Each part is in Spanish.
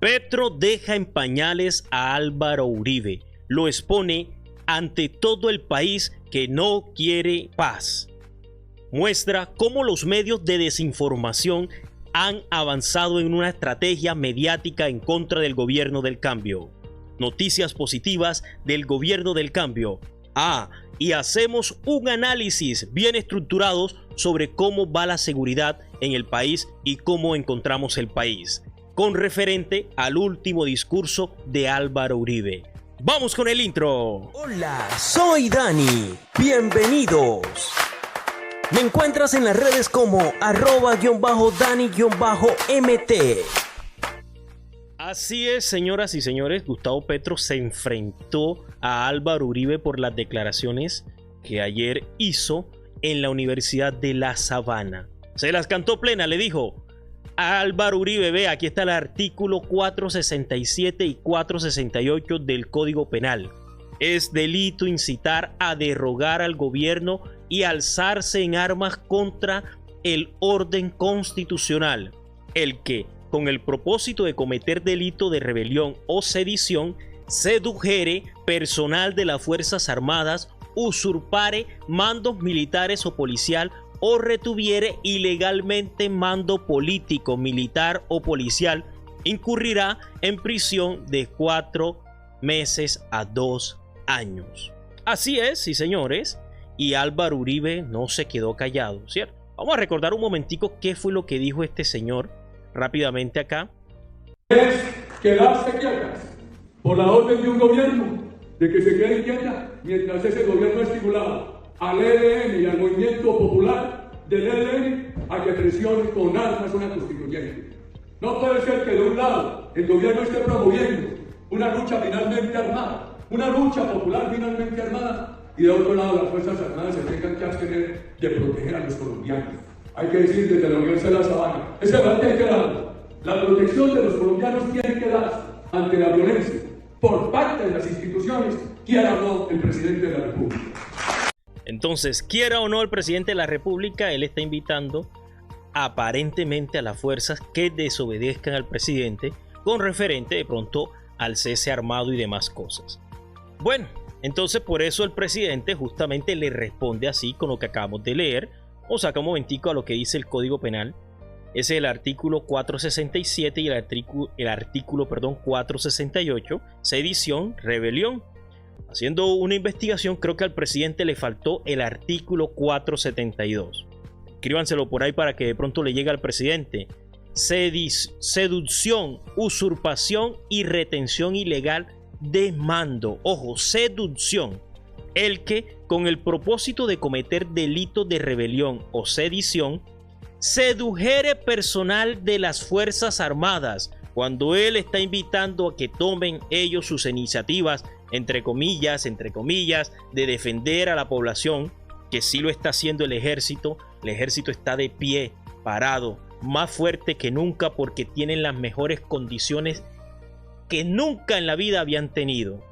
Petro deja en pañales a Álvaro Uribe, lo expone ante todo el país que no quiere paz. Muestra cómo los medios de desinformación han avanzado en una estrategia mediática en contra del gobierno del cambio. Noticias positivas del gobierno del cambio. Y hacemos un análisis bien estructurado sobre cómo va la seguridad en el país y cómo encontramos el país, con referente al último discurso de Álvaro Uribe. ¡Vamos con el intro! Hola, soy Dani. Bienvenidos. Me encuentras en las redes como @Dani_MT. Así es, señoras y señores, Gustavo Petro se enfrentó a Álvaro Uribe por las declaraciones que ayer hizo en la Universidad de La Sabana. Se las cantó plena, le dijo a Álvaro Uribe: ve, aquí está el artículo 467 y 468 del Código Penal. Es delito incitar a derrogar al gobierno y alzarse en armas contra el orden constitucional. El que, con el propósito de cometer delito de rebelión o sedición, sedujere personal de las Fuerzas Armadas, usurpare mandos militares o policial o retuviere ilegalmente mando político, militar o policial, incurrirá en prisión de 4 meses a 2 años. Así es, sí señores, y Álvaro Uribe no se quedó callado, ¿cierto? Vamos a recordar un momentico qué fue lo que dijo este señor rápidamente acá. Es quedarse quietas por la orden de un gobierno de que se quede quieta mientras ese gobierno estimulado al ELN y al movimiento popular del ELN a que presione con armas una constituyente. No puede ser que de un lado el gobierno esté promoviendo una lucha finalmente armada, una lucha popular finalmente armada, y de otro lado las Fuerzas Armadas se tengan que abstener de proteger a los colombianos. Hay que decir desde la Universidad de La Sabana, ese debate hay que darlo. La protección de los colombianos tiene que darse ante la violencia por parte de las instituciones, quiera o no el presidente de la República. Entonces, quiera o no el presidente de la República, él está invitando aparentemente a las fuerzas que desobedezcan al presidente con referente de pronto al cese armado y demás cosas. Bueno, entonces por eso el presidente justamente le responde así con lo que acabamos de leer. O saca un momentico a lo que dice el Código Penal. Ese es el artículo 467 y el artículo 468, sedición, rebelión. Haciendo una investigación, creo que al presidente le faltó el artículo 472. Escríbanselo por ahí para que de pronto le llegue al presidente. Seducción, usurpación y retención ilegal de mando. Ojo, seducción. El que, con el propósito de cometer delitos de rebelión o sedición, sedujere personal de las Fuerzas Armadas, cuando él está invitando a que tomen ellos sus iniciativas, entre comillas, de defender a la población, que sí lo está haciendo el ejército está de pie, parado, más fuerte que nunca porque tienen las mejores condiciones que nunca en la vida habían tenido.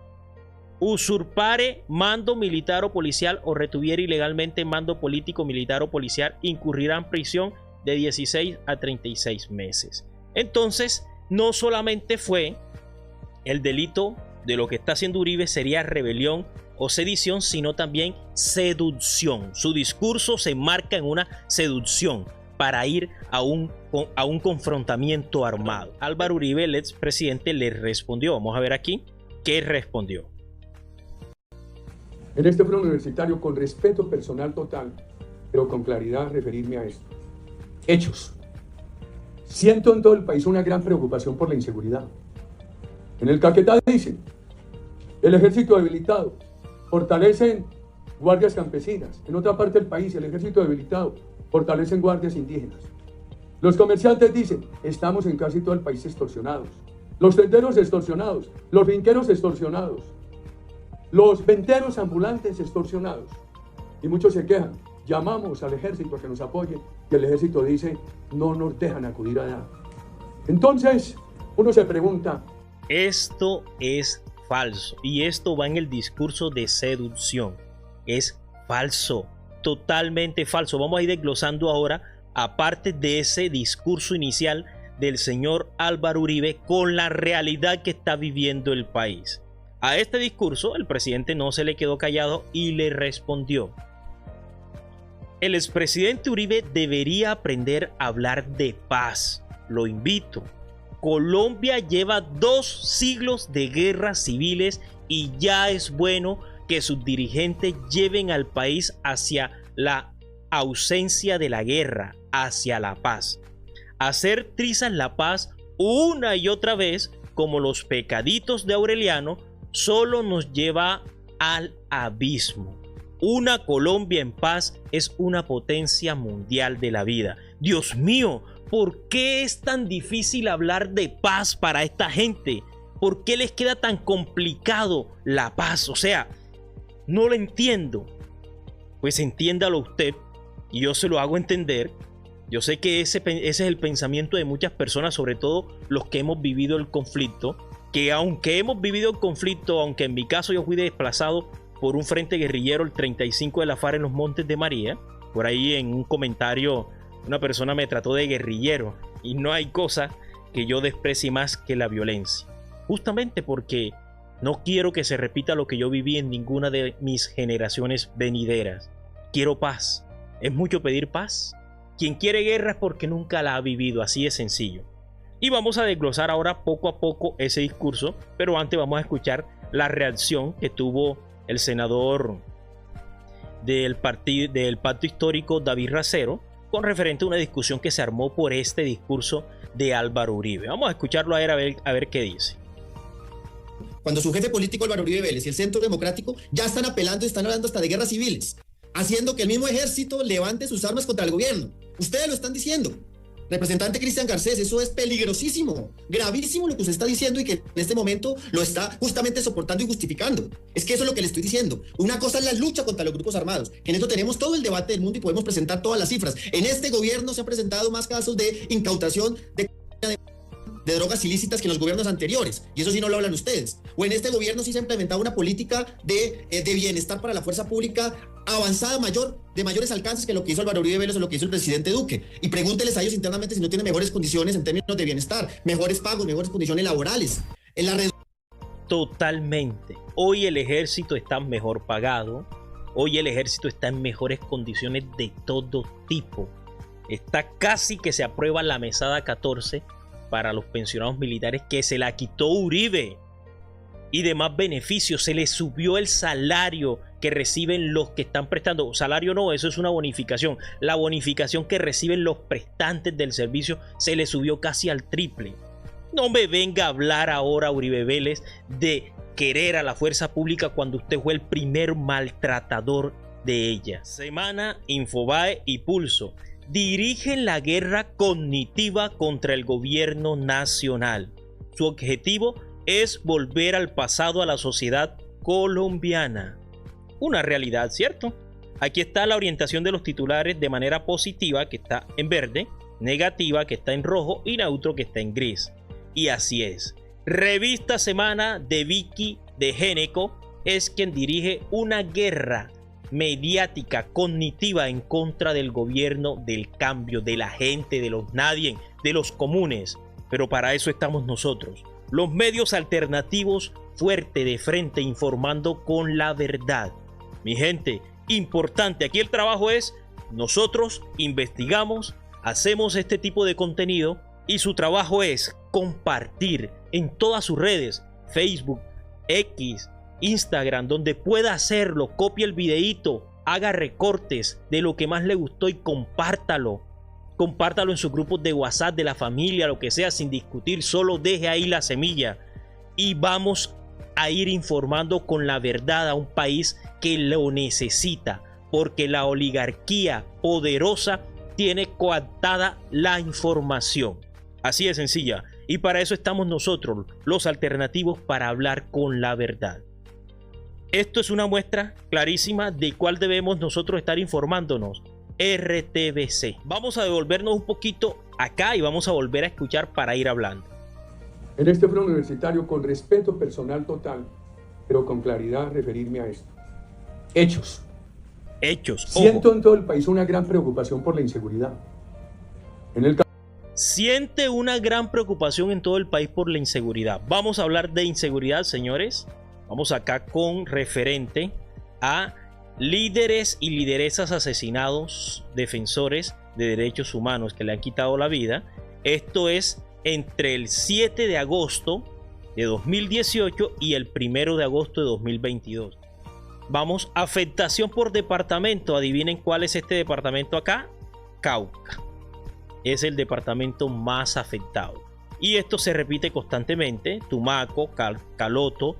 Usurpare mando militar o policial o retuviere ilegalmente mando político, militar o policial, incurrirá en prisión de 16 a 36 meses. Entonces, no solamente fue el delito de lo que está haciendo Uribe, sería rebelión o sedición, sino también seducción. Su discurso se enmarca en una seducción para ir a un confrontamiento armado. Álvaro Uribe, el expresidente, le respondió. Vamos a ver aquí qué respondió. En este foro universitario, con respeto personal total, pero con claridad, referirme a esto. Hechos. Siento en todo el país una gran preocupación por la inseguridad. En el Caquetá dicen, el ejército debilitado, fortalecen guardias campesinas. En otra parte del país, el ejército debilitado, fortalecen guardias indígenas. Los comerciantes dicen, estamos en casi todo el país extorsionados. Los tenderos extorsionados, los finqueros extorsionados, los venteros ambulantes extorsionados. Y muchos se quejan. Llamamos al ejército a que nos apoye y el ejército dice, no nos dejan acudir a nada. Entonces, uno se pregunta. Esto es falso. Y esto va en el discurso de seducción. Es falso. Totalmente falso. Vamos a ir desglosando ahora, aparte de ese discurso inicial del señor Álvaro Uribe con la realidad que está viviendo el país. A este discurso el presidente no se le quedó callado y le respondió: el expresidente Uribe debería aprender a hablar de paz. Lo invito. Colombia lleva 2 siglos de guerras civiles y ya es bueno que sus dirigentes lleven al país hacia la ausencia de la guerra, hacia la paz. Hacer trizas la paz una y otra vez, como los pecaditos de Aureliano, solo nos lleva al abismo. Una Colombia en paz es una potencia mundial de la vida. Dios mío, ¿por qué es tan difícil hablar de paz para esta gente? ¿Por qué les queda tan complicado la paz? O sea, no lo entiendo. Pues entiéndalo usted y yo se lo hago entender. Yo sé que ese es el pensamiento de muchas personas, sobre todo los que hemos vivido el conflicto, que aunque hemos vivido el conflicto, aunque en mi caso yo fui desplazado por un frente guerrillero, el 35 de la FARC en los Montes de María, por ahí en un comentario una persona me trató de guerrillero, y no hay cosa que yo desprecie más que la violencia, justamente porque no quiero que se repita lo que yo viví en ninguna de mis generaciones venideras. Quiero paz. ¿Es mucho pedir paz? Quien quiere guerra es porque nunca la ha vivido, así de sencillo. Y vamos a desglosar ahora poco a poco ese discurso, pero antes vamos a escuchar la reacción que tuvo el senador del Pacto Histórico, David Racero, con referente a una discusión que se armó por este discurso de Álvaro Uribe. Vamos a escucharlo a ver qué dice. Cuando su jefe político Álvaro Uribe Vélez y el Centro Democrático ya están apelando y están hablando hasta de guerras civiles, haciendo que el mismo ejército levante sus armas contra el gobierno. Ustedes lo están diciendo. Representante Cristian Garcés, eso es peligrosísimo, gravísimo lo que usted está diciendo y que en este momento lo está justamente soportando y justificando. Es que eso es lo que le estoy diciendo. Una cosa es la lucha contra los grupos armados, que en esto tenemos todo el debate del mundo y podemos presentar todas las cifras. En este gobierno se han presentado más casos de incautación de drogas ilícitas que en los gobiernos anteriores, y eso sí no lo hablan ustedes. O en este gobierno sí se ha implementado una política de bienestar para la fuerza pública avanzada, de mayores alcances que lo que hizo Álvaro Uribe Vélez o lo que hizo el presidente Duque. Y pregúnteles a ellos internamente si no tienen mejores condiciones en términos de bienestar, mejores pagos, mejores condiciones laborales. Totalmente. Hoy el ejército está mejor pagado, hoy el ejército está en mejores condiciones de todo tipo. Está casi que se aprueba la mesada 14 para los pensionados militares que se la quitó Uribe, y demás beneficios. Se les subió el salario que reciben los que están prestando. Salario no, eso es una bonificación. La bonificación que reciben los prestantes del servicio se les subió casi al triple. No me venga a hablar ahora, Uribe Vélez, de querer a la fuerza pública cuando usted fue el primer maltratador de ella. Semana, Infobae y Pulso dirigen la guerra cognitiva contra el gobierno nacional. Su objetivo es volver al pasado a la sociedad colombiana. Una realidad, ¿cierto? Aquí está la orientación de los titulares de manera positiva, que está en verde, negativa, que está en rojo, y neutro, que está en gris. Y así es. Revista Semana de Vicky de Géneco es quien dirige una guerra mediática, cognitiva en contra del gobierno, del cambio, de la gente, de los nadie, de los comunes. Pero para eso estamos nosotros, los medios alternativos, fuerte de frente, informando con la verdad. Mi gente, importante, aquí el trabajo es, nosotros investigamos, hacemos este tipo de contenido y su trabajo es compartir en todas sus redes, Facebook, X, Instagram, donde pueda hacerlo. Copie el videíto, haga recortes de lo que más le gustó y compártalo. Compártalo en sus grupos de WhatsApp, de la familia, lo que sea, sin discutir. Solo deje ahí la semilla y vamos a ir informando con la verdad a un país que lo necesita, porque la oligarquía poderosa tiene coartada la información. Así de sencilla. Y para eso estamos nosotros, los alternativos, para hablar con la verdad. Esto es una muestra clarísima de cuál debemos nosotros estar informándonos. RTBC. Vamos a devolvernos un poquito acá y vamos a volver a escuchar para ir hablando. En este foro universitario, con respeto personal total, pero con claridad, referirme a esto. Hechos. Hechos. Siento Ojo. en todo el país una gran preocupación por la inseguridad. En el siente una gran preocupación en todo el país por la inseguridad. Vamos a hablar de inseguridad, señores. Vamos acá con referente a líderes y lideresas asesinados, defensores de derechos humanos que le han quitado la vida. Esto es entre el 7 de agosto de 2018 y el 1 de agosto de 2022. Vamos, afectación por departamento. Adivinen cuál es este departamento acá. Cauca. Es el departamento más afectado. Y esto se repite constantemente. Tumaco, Caloto,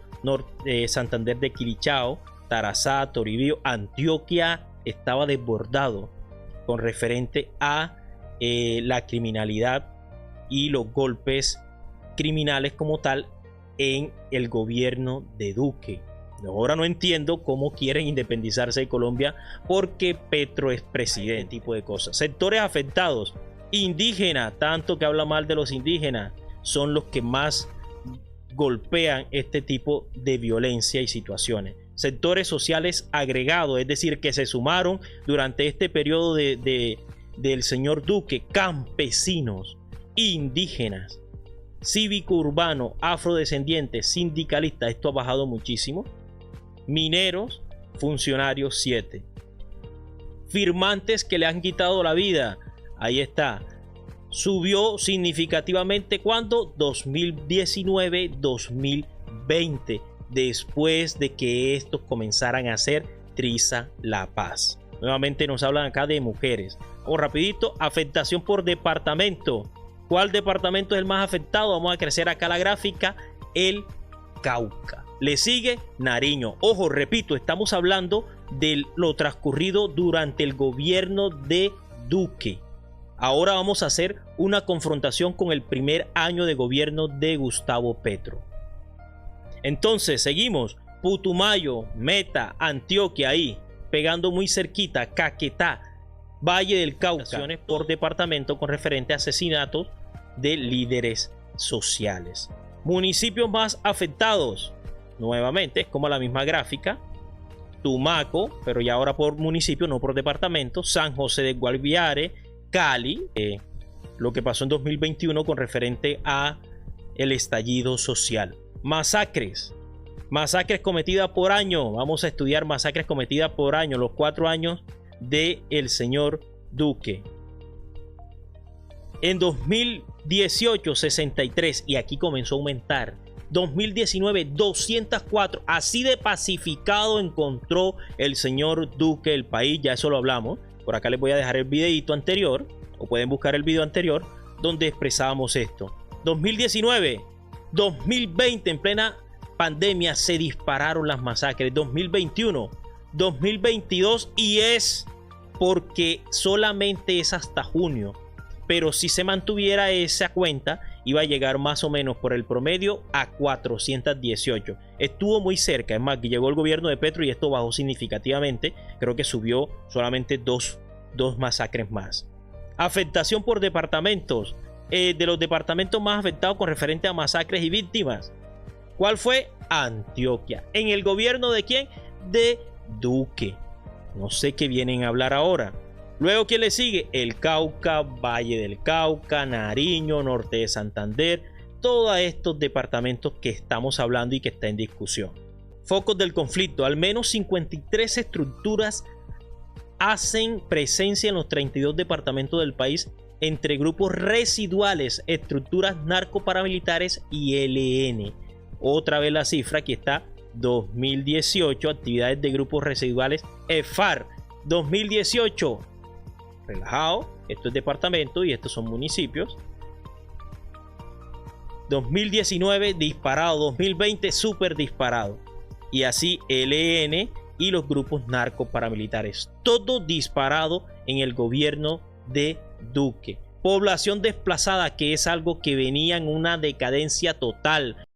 Santander de Quilichao, Tarazá, Toribío, Antioquia estaba desbordado con referente a la criminalidad y los golpes criminales como tal en el gobierno de Duque. Ahora no entiendo cómo quieren independizarse de Colombia porque Petro es presidente, tipo de cosas. Sectores afectados, indígenas, tanto que habla mal de los indígenas, son los que más golpean este tipo de violencia y situaciones. Sectores sociales agregados, es decir, que se sumaron durante este periodo del señor Duque, campesinos, indígenas, cívico urbano, afrodescendientes, sindicalistas, esto ha bajado muchísimo. Mineros, funcionarios 7. Firmantes que le han quitado la vida, ahí está. Subió significativamente cuando 2019-2020, después de que estos comenzaran a hacer triza la paz. Nuevamente nos hablan acá de mujeres. Vamos rapidito, afectación por departamento. ¿Cuál departamento es el más afectado? Vamos a crecer acá la gráfica, el Cauca. Le sigue Nariño. Ojo, repito, estamos hablando de lo transcurrido durante el gobierno de Duque. Ahora vamos a hacer una confrontación con el primer año de gobierno de Gustavo Petro. Entonces, seguimos. Putumayo, Meta, Antioquia, ahí, pegando muy cerquita, Caquetá, Valle del Cauca, por departamento con referente a asesinatos de líderes sociales. Municipios más afectados. Nuevamente, es como la misma gráfica. Tumaco, pero ya ahora por municipio, no por departamento. San José de Gualviare, Cali, lo que pasó en 2021 con referente a el estallido social. Masacres cometidas por año. Vamos a estudiar masacres cometidas por año, los 4 años del señor Duque. En 2018, 63, y aquí comenzó a aumentar. 2019, 204. Así de pacificado encontró el señor Duque el país. Ya eso lo hablamos. Por acá les voy a dejar el videito anterior, o pueden buscar el video anterior, donde expresábamos esto. 2019, 2020, en plena pandemia, se dispararon las masacres. 2021, 2022, y es porque solamente es hasta junio. Pero si se mantuviera esa cuenta, iba a llegar más o menos por el promedio a 418. Estuvo muy cerca, es más, que llegó el gobierno de Petro y esto bajó significativamente. Creo que subió solamente dos masacres más. Afectación por departamentos. De los departamentos más afectados con referente a masacres y víctimas, ¿cuál fue? Antioquia. ¿En el gobierno de quién? De Duque. No sé qué vienen a hablar ahora. Luego, ¿quién le sigue? El Cauca, Valle del Cauca, Nariño, Norte de Santander. Todos estos departamentos que estamos hablando y que está en discusión. Focos del conflicto. Al menos 53 estructuras hacen presencia en los 32 departamentos del país entre grupos residuales, estructuras narcoparamilitares y ELN. Otra vez la cifra, aquí está. 2018, actividades de grupos residuales EFAR. 2018. Relajado, esto es departamento y estos son municipios. 2019 disparado, 2020 súper disparado, y así ELN y los grupos narcoparamilitares, todo disparado en el gobierno de Duque. Población desplazada, que es algo que venía en una decadencia total,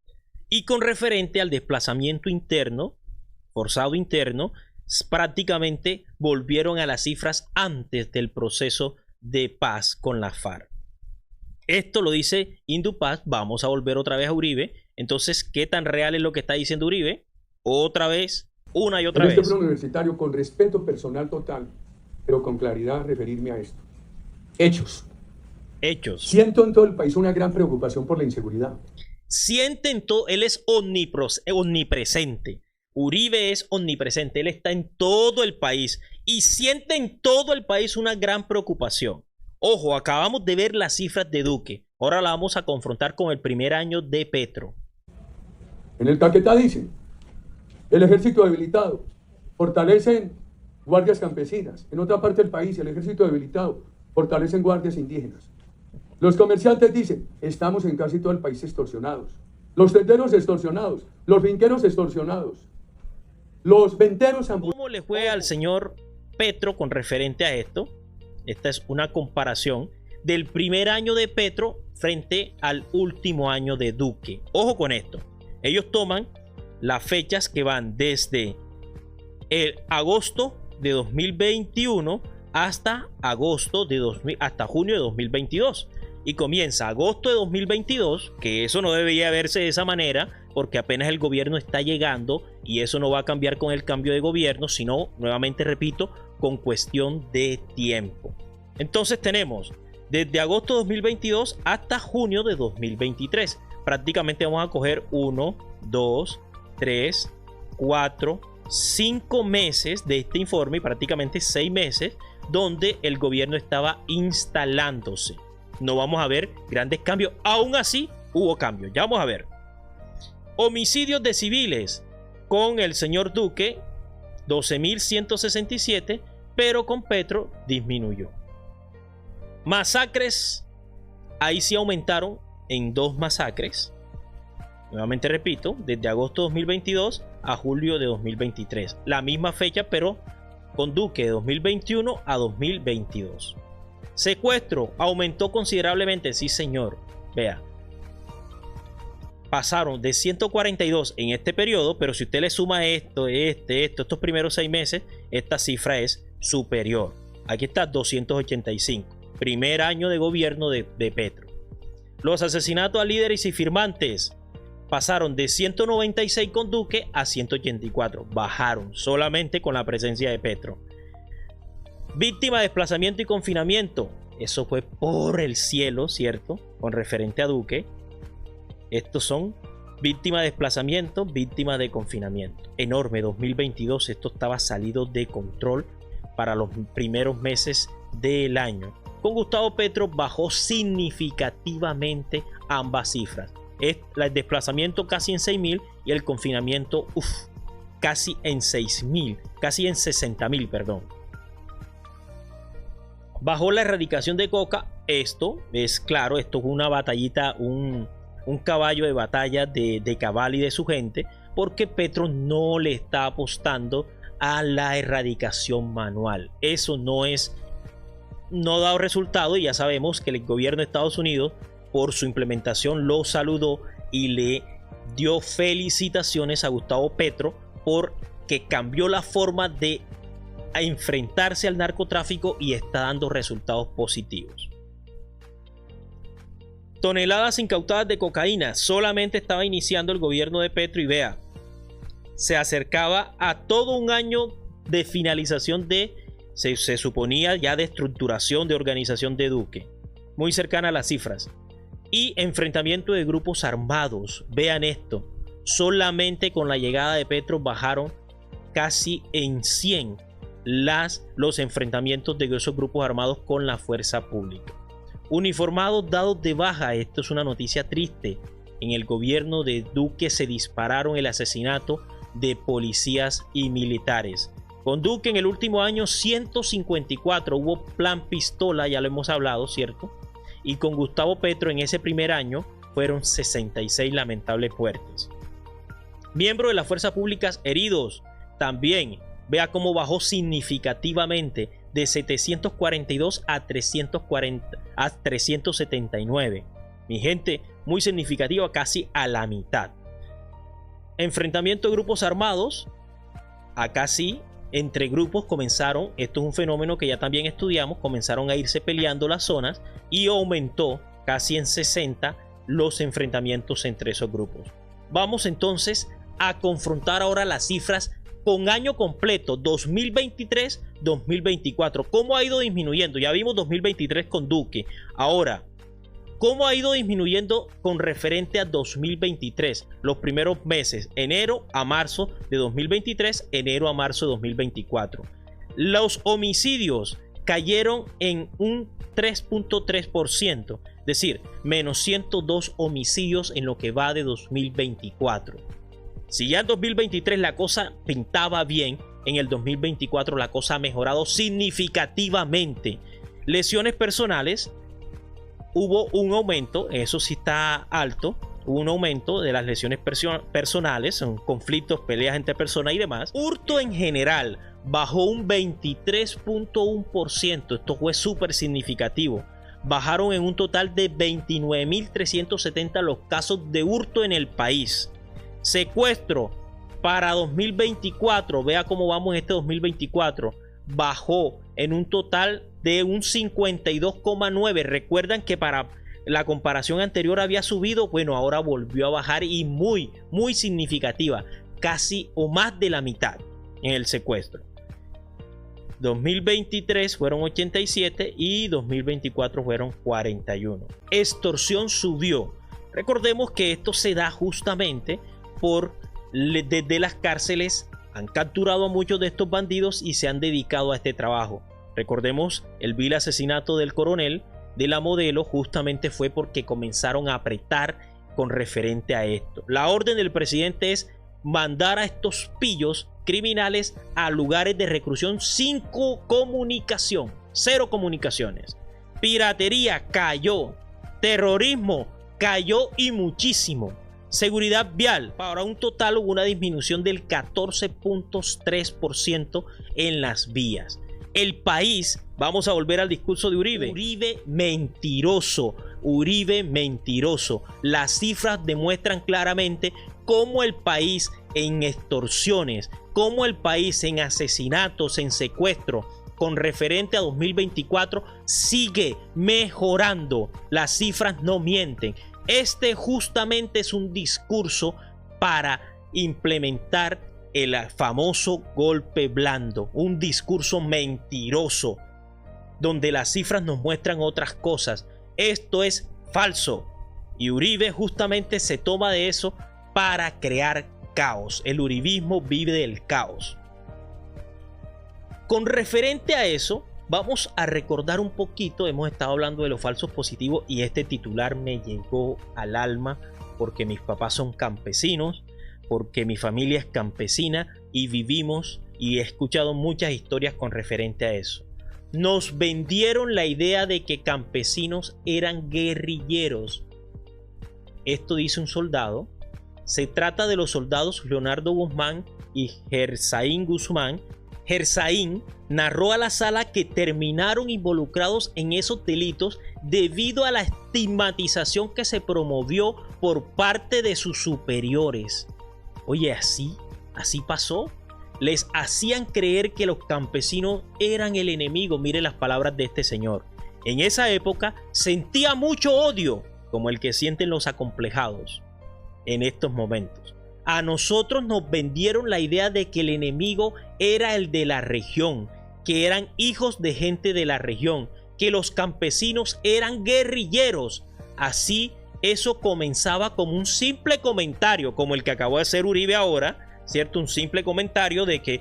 y con referente al desplazamiento interno, forzado interno, prácticamente volvieron a las cifras antes del proceso de paz con la FARC. Esto lo dice Indupaz. Vamos a volver otra vez a Uribe. Entonces, ¿qué tan real es lo que está diciendo Uribe? Otra vez, una y otra vez. En este plano universitario, con respeto personal total, pero con claridad, referirme a esto. Hechos. Hechos. Siento en todo el país una gran preocupación por la inseguridad. Sienten todo, él es omnipresente. Uribe es omnipresente, él está en todo el país y siente en todo el país una gran preocupación. Ojo, acabamos de ver las cifras de Duque, ahora la vamos a confrontar con el primer año de Petro. En el Caquetá dicen, el ejército debilitado, fortalecen guardias campesinas. En otra parte del país, el ejército debilitado, fortalecen guardias indígenas. Los comerciantes dicen, estamos en casi todo el país extorsionados. Los tenderos extorsionados, los finqueros extorsionados, los venteros... ¿Cómo le fue al señor Petro con referente a esto? Esta es una comparación del primer año de Petro frente al último año de Duque. Ojo con esto. Ellos toman las fechas que van desde el agosto de 2021 hasta hasta junio de 2022. Y comienza agosto de 2022, que eso no debería verse de esa manera, porque apenas el gobierno está llegando y eso no va a cambiar con el cambio de gobierno, sino, nuevamente repito, con cuestión de tiempo. Entonces tenemos desde agosto de 2022 hasta junio de 2023. Prácticamente vamos a coger 1, 2, 3, 4, 5 meses de este informe y prácticamente 6 meses donde el gobierno estaba instalándose. No vamos a ver grandes cambios. Aún así, hubo cambios. Ya vamos a ver. Homicidios de civiles con el señor Duque, 12.167, pero con Petro disminuyó. Masacres, ahí sí aumentaron en 2 masacres. Nuevamente repito, desde agosto de 2022 a julio de 2023. La misma fecha, pero con Duque de 2021 a 2022. Secuestro aumentó considerablemente, sí señor. Vea, pasaron de 142 en este periodo, pero si usted le suma estos primeros 6 meses, esta cifra es superior. Aquí está 285. Primer año de gobierno de Petro. Los asesinatos a líderes y firmantes pasaron de 196 con Duque a 184. Bajaron solamente con la presencia de Petro. Víctima de desplazamiento y confinamiento. Eso fue por el cielo, ¿cierto? Con referente a Duque. Estos son víctimas de desplazamiento, víctimas de confinamiento. Enorme, 2022. Esto estaba salido de control para los primeros meses del año. Con Gustavo Petro bajó significativamente ambas cifras. El desplazamiento casi en 6.000 y el confinamiento casi en 6.000, casi en 60.000, perdón. Bajó la erradicación de coca. Esto es claro, esto es una batallita, un caballo de batalla de Cabal y de su gente, porque Petro no le está apostando a la erradicación manual. Eso no ha dado resultado y ya sabemos que el gobierno de Estados Unidos por su implementación lo saludó y le dio felicitaciones a Gustavo Petro porque cambió la forma de enfrentarse al narcotráfico y está dando resultados positivos. Toneladas incautadas de cocaína. Solamente estaba iniciando el gobierno de Petro y vea, se acercaba a todo un año de finalización se suponía ya de estructuración de organización de Duque. Muy cercana a las cifras. Y enfrentamiento de grupos armados. Vean esto. Solamente con la llegada de Petro bajaron casi en 100 los enfrentamientos de esos grupos armados con la fuerza pública. Uniformados dados de baja. Esto es una noticia triste. En el gobierno de Duque se dispararon el asesinato de policías y militares. Con Duque en el último año 154 hubo plan pistola, ya lo hemos hablado, ¿cierto? Y con Gustavo Petro en ese primer año fueron 66 lamentables muertes. Miembros de las fuerzas públicas heridos también. Vea cómo bajó significativamente de 742 a 379. Mi gente, muy significativa, casi a la mitad. Enfrentamiento de grupos armados. Acá sí, entre grupos comenzaron, esto es un fenómeno que ya también estudiamos, comenzaron a irse peleando las zonas y aumentó casi en 60 los enfrentamientos entre esos grupos. Vamos entonces a confrontar ahora las cifras con año completo 2023-2024. ¿Cómo ha ido disminuyendo? Ya vimos 2023 con Duque. Ahora, ¿Cómo ha ido disminuyendo con referente a 2023? Los primeros meses, enero a marzo de 2023, enero a marzo de 2024. Los homicidios cayeron en un 3.3%, es decir, menos 102 homicidios en lo que va de 2024. Si ya en 2023 la cosa pintaba bien, en el 2024 la cosa ha mejorado significativamente. Lesiones personales, hubo un aumento, eso sí está alto, hubo un aumento de las lesiones personales, son conflictos, peleas entre personas y demás. Hurto en general bajó un 23.1%, esto fue súper significativo. Bajaron en un total de 29.370 los casos de hurto en el país. Secuestro para 2024, vea cómo vamos en este 2024, bajó en un total de un 52,9%. Recuerdan que para la comparación anterior había subido, bueno, ahora volvió a bajar y muy significativa, casi o más de la mitad en el secuestro. 2023 fueron 87 y 2024 fueron 41. Extorsión subió. Recordemos que esto se da justamente por desde las cárceles han capturado a muchos de estos bandidos y se han dedicado a este trabajo. Recordemos el vil asesinato del coronel de la Modelo, justamente fue porque comenzaron a apretar con referente a esto. La orden del presidente es mandar a estos pillos criminales a lugares de reclusión sin comunicación, cero comunicaciones. Piratería cayó, terrorismo cayó y muchísimo. Seguridad vial, para un total hubo una disminución del 14.3% en las vías. El país, vamos a volver al discurso de Uribe. Uribe mentiroso, Uribe mentiroso. Las cifras demuestran claramente cómo el país en extorsiones, cómo el país en asesinatos, en secuestro, con referente a 2024, sigue mejorando. Las cifras no mienten. Este justamente es un discurso para implementar el famoso golpe blando, un discurso mentiroso, donde las cifras nos muestran otras cosas. Esto es falso y Uribe justamente se toma de eso para crear caos. El uribismo vive del caos. Con referente a eso, vamos a recordar un poquito, hemos estado hablando de los falsos positivos y este titular me llegó al alma porque mis papás son campesinos, porque mi familia es campesina y vivimos y he escuchado muchas historias con referente a eso. Nos vendieron la idea de que campesinos eran guerrilleros. Esto dice un soldado. Se trata de los soldados Leonardo Guzmán y Gersaín Guzmán. Gersaín narró a la sala que terminaron involucrados en esos delitos debido a la estigmatización que se promovió por parte de sus superiores. Oye, así pasó. Les hacían creer que los campesinos eran el enemigo. Mire las palabras de este señor. En esa época sentía mucho odio, como el que sienten los acomplejados en estos momentos. A nosotros nos vendieron la idea de que el enemigo era el de la región, que eran hijos de gente de la región, que los campesinos eran guerrilleros. Así, eso comenzaba como un simple comentario, como el que acabó de hacer Uribe ahora, ¿cierto? Un simple comentario de que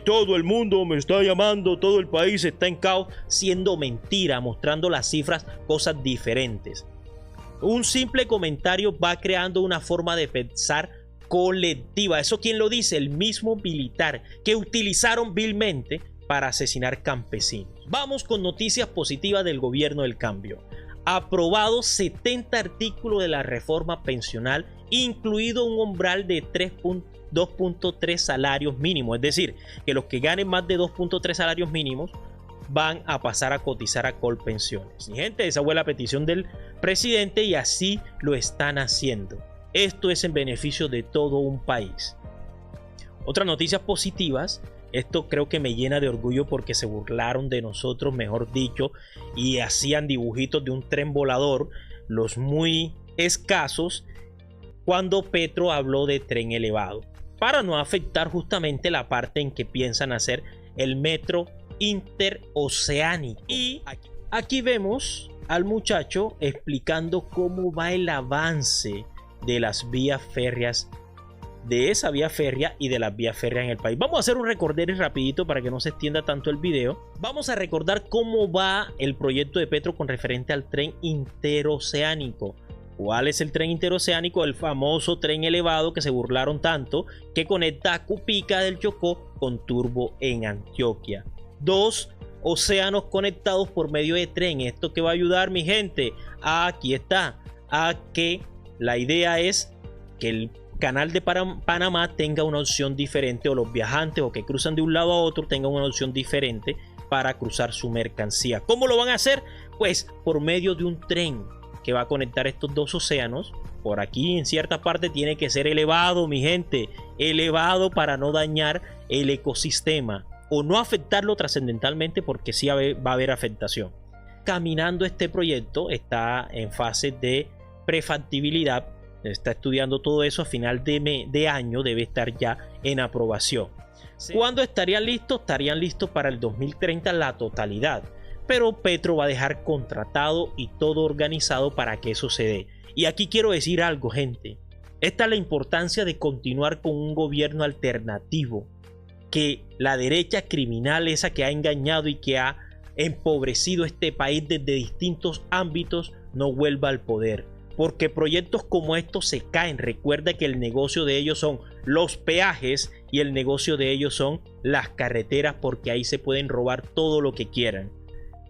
todo el mundo me está llamando, todo el país está en caos, siendo mentira, mostrando las cifras, cosas diferentes. Un simple comentario va creando una forma de pensar colectiva. ¿Eso quién lo dice? El mismo militar que utilizaron vilmente para asesinar campesinos. Vamos con noticias positivas del gobierno del cambio. Aprobado 70 artículos de la reforma pensional, incluido un umbral de 2.3 salarios mínimos. Es decir, que los que ganen más de 2.3 salarios mínimos van a pasar a cotizar a Colpensiones. Y gente, esa fue la petición del presidente y así lo están haciendo. Esto es en beneficio de todo un país. Otras noticias positivas. Esto creo que me llena de orgullo porque se burlaron de nosotros, mejor dicho, y hacían dibujitos de un tren volador, los muy escasos, cuando Petro habló de tren elevado, para no afectar justamente la parte en que piensan hacer el metro interoceánico. Y aquí vemos al muchacho explicando cómo va el avance de las vías férreas, de esa vía férrea y de las vías férreas en el país. Vamos a hacer un recorderis rapidito para que no se extienda tanto el video. Vamos a recordar cómo va el proyecto de Petro con referente al tren interoceánico. ¿Cuál es el tren interoceánico? El famoso tren elevado que se burlaron tanto, que conecta a Cupica del Chocó con Turbo en Antioquia. 2 océanos conectados por medio de tren. ¿Esto qué va a ayudar, mi gente? Aquí está. A que la idea es que el canal de Panamá tenga una opción diferente, o los viajantes o que cruzan de un lado a otro tengan una opción diferente para cruzar su mercancía. ¿Cómo lo van a hacer? Pues por medio de un tren que va a conectar estos dos océanos. Por aquí en cierta parte tiene que ser elevado, mi gente, elevado para no dañar el ecosistema o no afectarlo trascendentalmente, porque sí va a haber afectación. Caminando este proyecto, está en fase de prefactibilidad. Está estudiando todo eso. A final de año debe estar ya en aprobación. Sí. ¿Cuándo estarían listos? Estarían listos para el 2030 la totalidad. Pero Petro va a dejar contratado y todo organizado para que eso se dé. Y aquí quiero decir algo, gente. Esta es la importancia de continuar con un gobierno alternativo. Que la derecha criminal, esa que ha engañado y que ha empobrecido este país desde distintos ámbitos, no vuelva al poder. Porque proyectos como estos se caen. Recuerda que el negocio de ellos son los peajes y el negocio de ellos son las carreteras, porque ahí se pueden robar todo lo que quieran.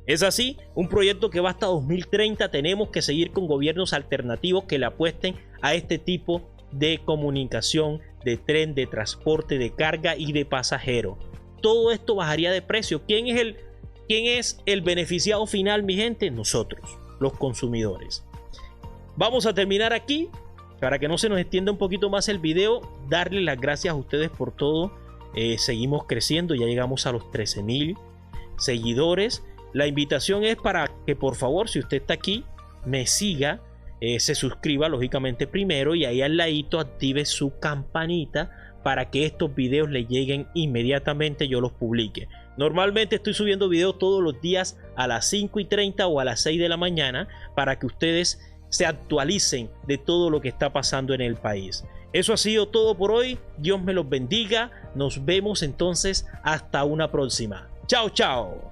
Es así, un proyecto que va hasta 2030. Tenemos que seguir con gobiernos alternativos que le apuesten a este tipo de comunicación, de tren, de transporte, de carga y de pasajero. Todo esto bajaría de precio. ¿Quién es el beneficiado final, mi gente? Nosotros, los consumidores. Vamos a terminar aquí para que no se nos extienda un poquito más el video. Darles las gracias a ustedes por todo. Seguimos creciendo, ya llegamos a los 13,000 seguidores. La invitación es para que, por favor, si usted está aquí, me siga, se suscriba lógicamente primero y ahí al ladito active su campanita para que estos videos le lleguen inmediatamente, yo los publique. Normalmente estoy subiendo videos todos los días a las 5:30 o a las 6 de la mañana para que ustedes se actualicen de todo lo que está pasando en el país. Eso ha sido todo por hoy. Dios me los bendiga. Nos vemos entonces hasta una próxima. Chao, chao.